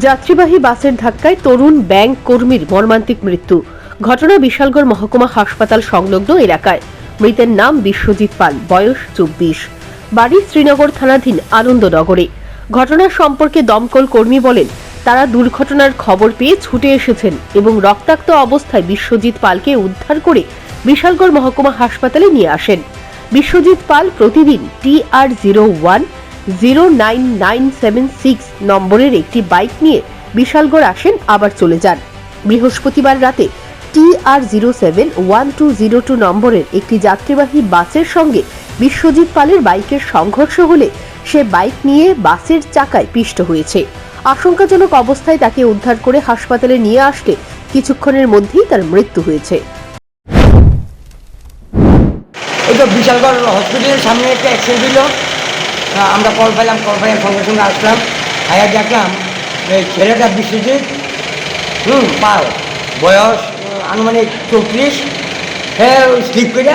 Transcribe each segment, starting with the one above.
যাত্রীবাহী বাসের ধাক্কায় তরুণ ব্যাংক কর্মীর মর্মান্তিক মৃত্যু। ঘটনা বিশালগড় মহকুমা হাসপাতাল সংলগ্ন এলাকায়। মৃতের নাম বিশ্বজিৎ পাল, বয়স 24, বাড়ি শ্রীনগর থানাধীন আনন্দনগরে। ঘটনা সম্পর্কে দমকল কর্মী বলেন, তারা দুর্ঘটনার খবর পেয়ে ছুটে এসেছেন এবং রক্তাক্ত অবস্থায় বিশ্বজিৎ পালকে উদ্ধার করে বিশালগড় মহকুমা হাসপাতালে নিয়ে আসেন। বিশ্বজিৎ পাল প্রতিদিন TR01-09976 নম্বরের একটি বাইক নিয়ে বিশালগড় আসেন, আবার চলে যান। বৃহস্পতিবার রাতে TR07-1202 নম্বরের একটি যাত্রীবাহী বাসের সঙ্গে বিশ্বজিৎ পালের বাইকের সংঘর্ষ হলে সে বাইক নিয়ে বাসের চাকায় পিষ্ট হয়েছে। আশঙ্কাজনক অবস্থায় তাকে উদ্ধার করে হাসপাতালে নিয়ে আসলে কিছুক্ষণের মধ্যেই তার মৃত্যু হয়েছে। এই তো বিশালগড় হসপিটালের সামনে একটা অ্যাক্সিডেন্ট হলো। আমরা কল পাইলাম, সঙ্গে সঙ্গে আসলাম। আয়া দেখলাম এই ছেলেটা বিশ্বজিৎ পাল, বয়স আনুমানিক 34, হ্যাঁ স্লিপ করে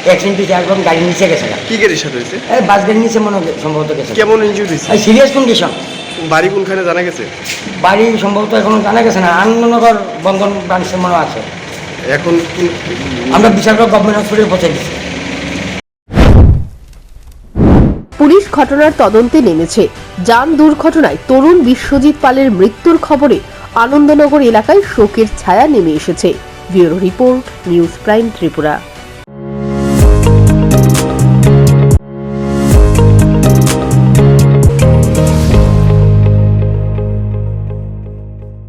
অ্যাক্সিডেন্ট হয়েছে, একদম গাড়ির নিচে গেছে। কি গাড়ির সাথে হয়েছে? বাস গাড়ির নিচে মনে হয় সম্ভবত গেছে। কেমন ইনজুরি হয়েছে? Serious condition. বাড়ি কোনখানে জানা গেছে? বাড়ি সম্ভবত এখনো জানা গেছে না, আনন্দনগর বন্ধন ব্রাঞ্চের মনে আছে। এখন আমরা বিশালগড় গভর্নমেন্ট হসপিটালে পৌঁছে দিচ্ছি। পুলিশ ঘটনার তদন্তে নেমেছে। যান দুর্ঘটনায় তরুণ বিশ্বজিৎ পালের মৃত্যুর খবরে আনন্দনগর এলাকায় শোকের ছায়া নেমে এসেছে। Bureau report, news prime Tripura.